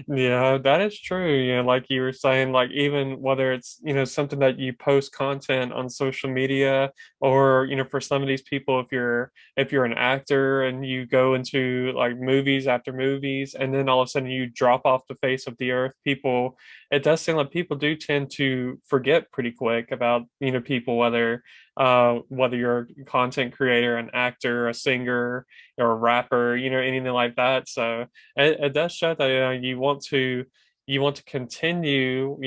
Yeah, that is true. Like you were saying, like even whether it's, something that you post content on social media, or, for some of these people, if you're an actor and you go into like movies after movies, and then all of a sudden you drop off the face of the earth, it does seem like people do tend to forget pretty quick about, people, whether you're a content creator, an actor, a singer, or a rapper, anything like that. So it does show that you want to continue,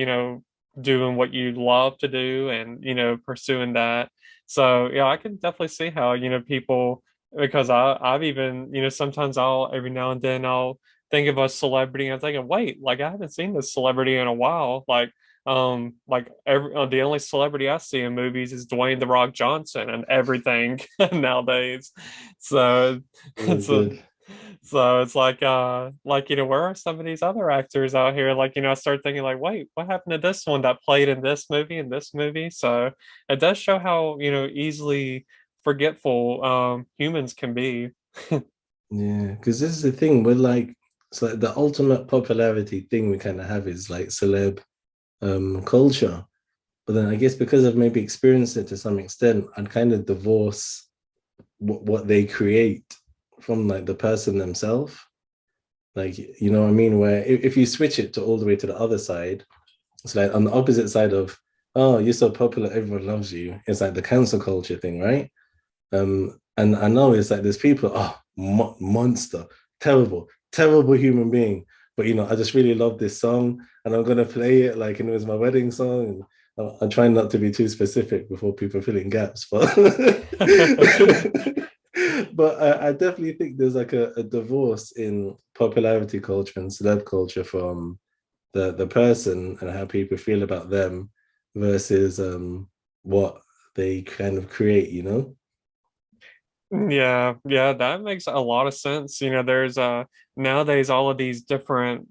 doing what you love to do, and pursuing that. So yeah, I can definitely see how people, because I've even, sometimes I'll every now and then I'll think of a celebrity and I'm thinking, wait, like I haven't seen this celebrity in a while. The only celebrity I see in movies is Dwayne the Rock Johnson and everything nowadays. So Oh, so good. so it's like, where are some of these other actors out here? Like, I start thinking like, wait, what happened to this one that played in this movie and this movie? So it does show how, easily forgetful humans can be. Yeah, because this is the thing. We're like, it's like the ultimate popularity thing we kind of have is like celeb culture. But then I guess because I've maybe experienced it to some extent, I'd kind of divorce what they create from like the person themselves. Like, you know what I mean? Where if you switch it to all the way to the other side, it's like on the opposite side of, oh, you're so popular, everyone loves you. It's like the cancel culture thing, right? And I know it's like there's people, oh, monster, terrible, terrible human being. But I just really love this song, and I'm gonna play it like it was my wedding song. And I'm trying not to be too specific before people fill in gaps, but but I definitely think there's like a divorce in popularity culture and celeb culture from the person and how people feel about them versus what they kind of create, you know? Yeah, yeah, that makes a lot of sense. There's nowadays all of these different,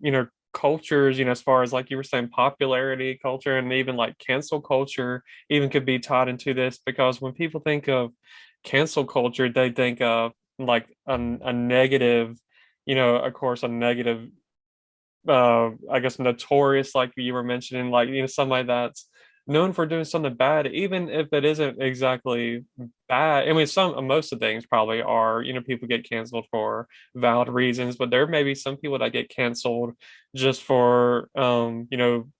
cultures, as far as like you were saying, popularity culture, and even like cancel culture even could be taught into this, because when people think of cancel culture, they think of like a negative, of course, a negative, I guess, notorious, like you were mentioning, like, somebody that's known for doing something bad, even if it isn't exactly bad. I mean, most of the things probably are, people get canceled for valid reasons, but there may be some people that get canceled just for,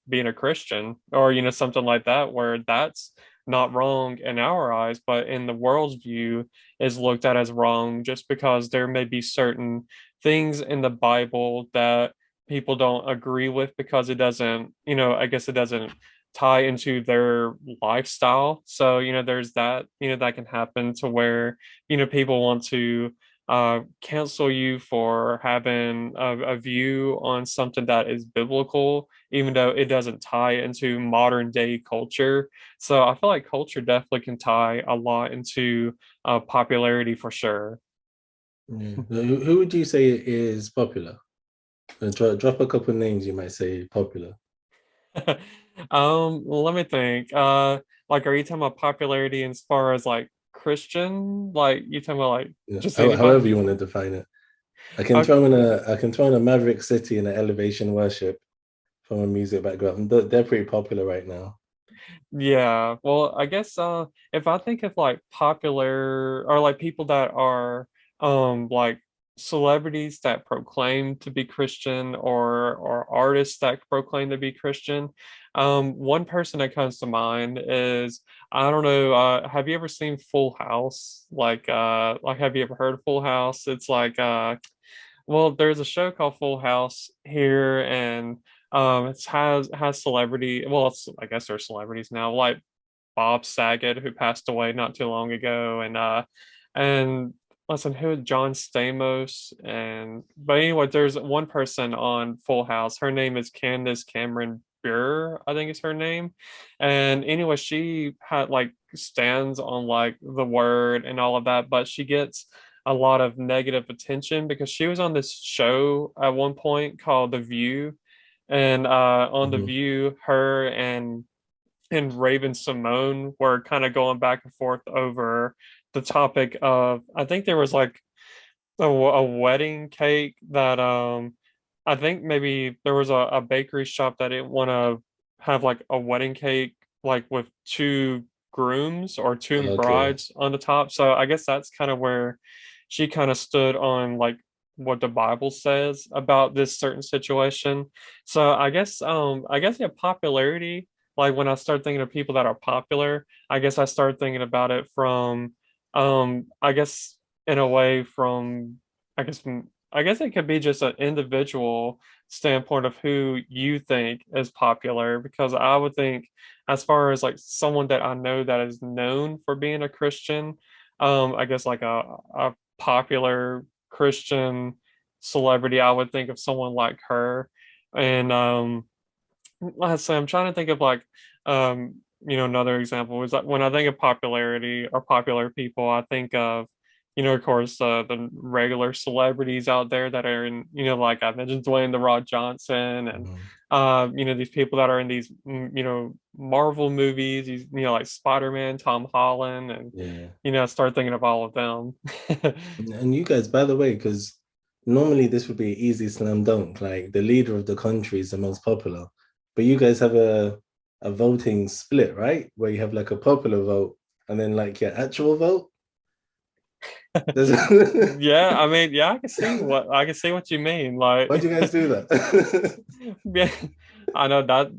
being a Christian, or, something like that, where that's not wrong in our eyes, but in the world's view is looked at as wrong, just because there may be certain things in the Bible that people don't agree with, because it doesn't, I guess it doesn't tie into their lifestyle. So, there's that, that can happen, to where, people want to cancel you for having a view on something that is biblical, even though it doesn't tie into modern day culture. So I feel like culture definitely can tie a lot into popularity for sure. Yeah. Who would you say is popular? Drop a couple names you might say popular. Let me think. Like, are you talking about popularity as far as like Christian? Like, you talking about like Yeah. just anybody? However you want to define it. Uh, I can throw in a Maverick City and an Elevation Worship from a music background. They're pretty popular right now. yeah. Well, I guess if I think of like popular, or like people that are like celebrities that proclaim to be Christian, or artists that proclaim to be Christian, one person that comes to mind is, I don't know, have you ever seen Full House? Like have you ever heard of Full House? It's like well, there's a show called Full House here, and it has celebrity. Well, I guess they're celebrities now, like Bob Saget, who passed away not too long ago, and listen, who John Stamos, and but anyway, there's one person on Full House. Her name is Candace Cameron Bure, I think is her name. And anyway, she had like stands on like the word and all of that, but she gets a lot of negative attention because she was on this show at one point called The View. And on The Mhm. View, her and Raven Simone were kind of going back and forth over the topic of, I think there was like a wedding cake that I think maybe there was a bakery shop that didn't want to have like a wedding cake like with two grooms or two Okay. brides on the top. So I guess that's kind of where she kind of stood on like what the Bible says about this certain situation. So I guess yeah, popularity, like when I start thinking of people that are popular, I guess I start thinking about it from I guess in a way from I guess I guess it could be just an individual standpoint of who you think is popular, because I would think as far as like someone that I know that is known for being a Christian, I guess like a popular Christian celebrity, I would think of someone like her. And let's say I'm trying to think of like another example is like when I think of popularity or popular people, I think of of course the regular celebrities out there that are in like I mentioned Dwayne the Rock Johnson and Mhm. these people that are in these Marvel movies, these like Spider-Man, Tom Holland, and Yeah. start thinking of all of them. And you guys, by the way, because normally this would be an easy slam dunk, like the leader of the country is the most popular. But you guys have a voting split, right? Where you have like a popular vote and then like your actual vote. There's Yeah, I mean, yeah, I can see what you mean. Why'd Like, you guys do that? yeah, I know that.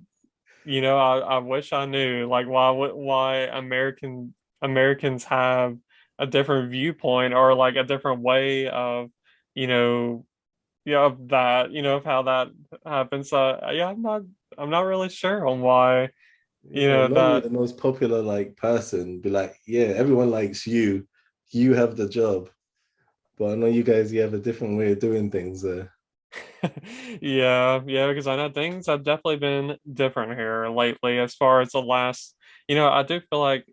I wish I knew like why Americans have a different viewpoint or like a different way of you know of that of how that happens. So yeah, I'm not really sure on why Yeah, normally that. the most popular like person be like, yeah, everyone likes you. You have the job. But I know you guys, you have a different way of doing things there. Yeah, because I know things have definitely been different here lately as far as the last, I do feel like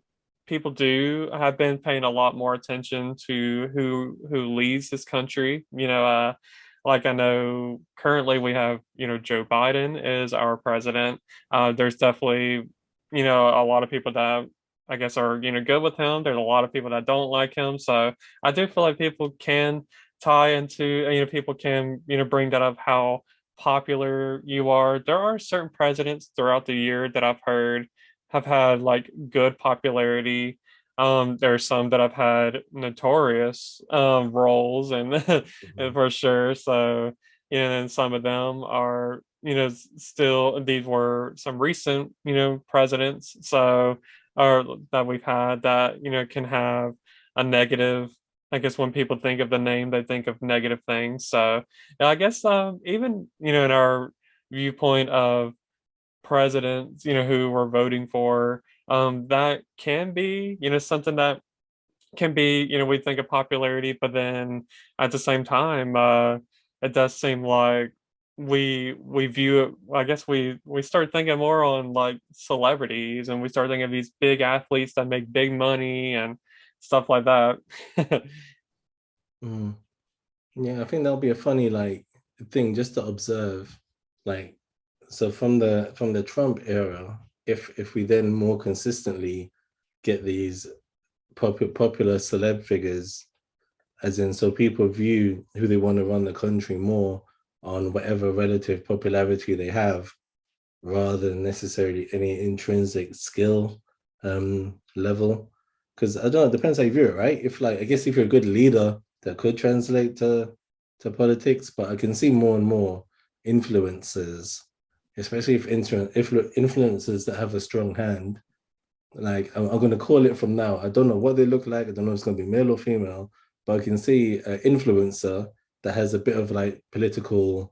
people do have been paying a lot more attention to who leads this country. Like I know currently we have, Joe Biden is our president. There's definitely, a lot of people that I guess are, good with him. There's a lot of people that don't like him. So I do feel like people can tie into people can bring that up how popular you are. There are certain presidents throughout the year that I've heard have had like good popularity. There's some that have had notorious roles and and Mhm. for sure. So and some of them are still these were some recent presidents so or that we've had that can have a negative. I guess when people think of the name, they think of negative things. So yeah, I guess even in our viewpoint of presidents, who we're voting for, that can be something that can be we think of popularity, but then at the same time, it does seem like we view it. I guess we start thinking more on like celebrities, and we start thinking of these big athletes that make big money and stuff like that. Mm. Yeah, I think that'll be a funny like thing just to observe. Like, so from the Trump era, if we then more consistently get these popular celeb figures, as in so people view who they want to run the country more on whatever relative popularity they have, rather than necessarily any intrinsic skill level. Because I don't know, it depends how you view it, right? If like I guess if you're a good leader, that could translate to politics, but I can see more and more influences, especially if influencers that have a strong hand. Like I'm going to call it from now. I don't know what they look like. I don't know if it's going to be male or female, but I can see an influencer that has a bit of like political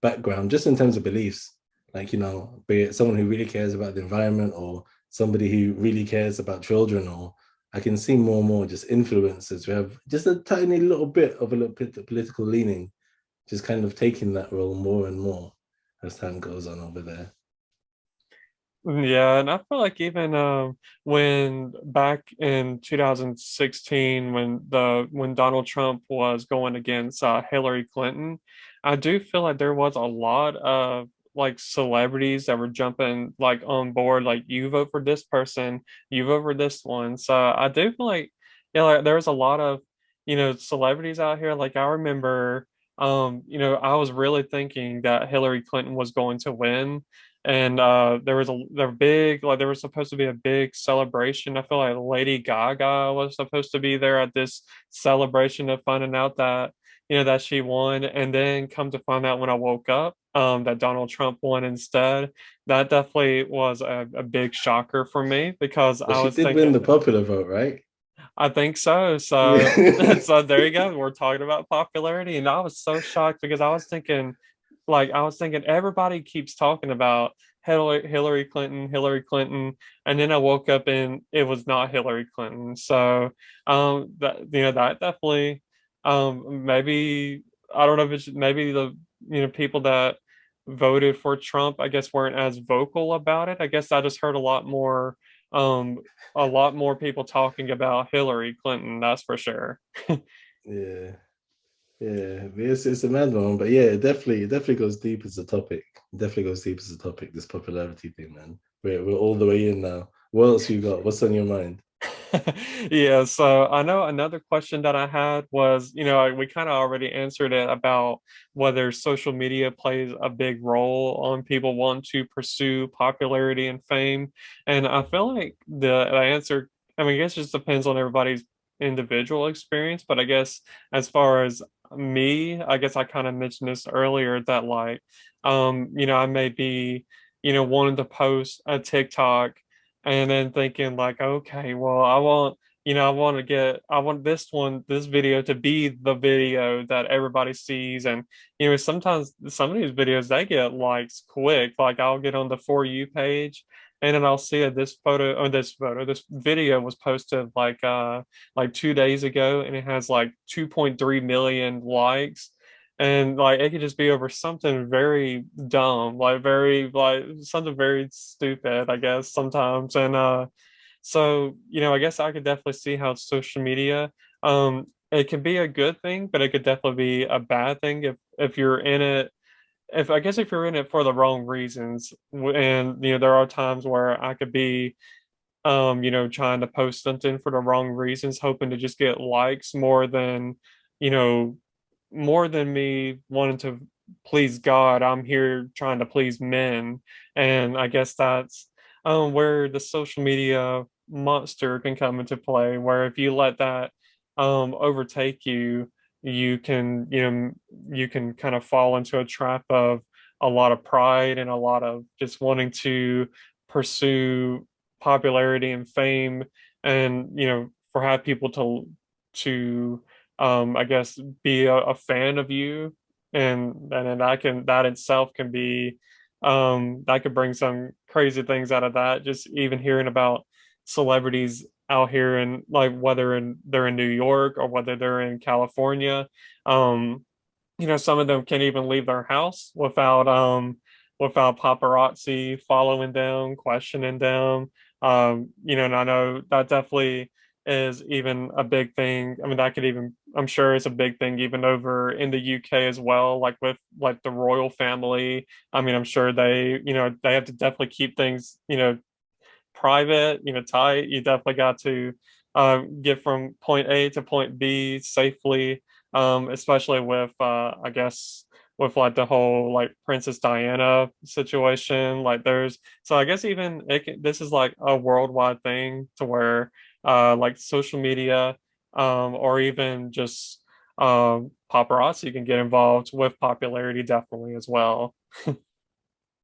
background, just in terms of beliefs. Like be it someone who really cares about the environment or somebody who really cares about children, or I can see more and more just influencers who have just a tiny little bit of a little bit of political leaning, just kind of taking that role more and more as time goes on over there. Yeah, and I feel like even when back in 2016 when Donald Trump was going against Hillary Clinton, I do feel like there was a lot of like celebrities that were jumping like on board, like you vote for this person, you vote for this one. So I do feel like like there was a lot of celebrities out here. Like I remember I was really thinking that Hillary Clinton was going to win. And there was supposed to be a big celebration. I feel like Lady Gaga was supposed to be there at this celebration of finding out that, that she won. And then come to find out when I woke up, that Donald Trump won instead. That definitely was a big shocker for me because But I she was did win thinking, the popular vote, right? I think so. So, Yeah. so there you go. We're talking about popularity, and I was so shocked because I was thinking everybody keeps talking about Hillary Clinton, and then I woke up and it was not Hillary Clinton. So, that definitely, maybe I don't know if it's maybe the people that voted for Trump, I guess, weren't as vocal about it. I guess I just heard um a lot more people talking about Hillary Clinton, that's for sure. Yeah. Yeah, it's a mad one, but yeah, it definitely goes deep as a topic. It definitely goes deep as a topic. This popularity thing, man. We're all the way in now. What else you got? What's on your mind? Yeah, so I know another question that I had was, we kind of already answered it about whether social media plays a big role on people wanting to pursue popularity and fame. And I feel like the answer, I mean, I guess it just depends on everybody's individual experience, but I guess as far as me, I guess I kind of mentioned this earlier that like, I may be, wanting to post a TikTok and then thinking like, okay, well, I want this video to be the video that everybody sees. And, sometimes some of these videos, they get likes quick. Like I'll get on the For You page and then I'll see that this video was posted like 2 days ago and it has like 2.3 million likes. And like it could just be over something very dumb, like very like something very stupid, I guess sometimes. And so I guess I could definitely see how social media it can be a good thing, but it could definitely be a bad thing if you're in it. If I guess if you're in it for the wrong reasons, and there are times where I could be trying to post something for the wrong reasons, hoping to just get likes you know, more than me wanting to please God. I'm here trying to please men. And I guess that's where the social media monster can come into play, where if you let that overtake you, you can kind of fall into a trap of a lot of pride and a lot of just wanting to pursue popularity and fame and for have people to I guess be a fan of you and then that itself can be that could bring some crazy things out of that, just even hearing about celebrities out here and like whether they're in New York or whether they're in California. um some of them can't even leave their house without paparazzi following them, questioning them. And I know that definitely is even a big thing. I mean, that could even, I'm sure it's a big thing even over in the UK as well, like with like the royal family. I mean, I'm sure they have to definitely keep things, private, tight. You definitely got to get from point A to point B safely, especially with, I guess, with like the whole like Princess Diana situation. Like so I guess even this is like a worldwide thing to where like social media or even just paparazzi can get involved with popularity definitely as well.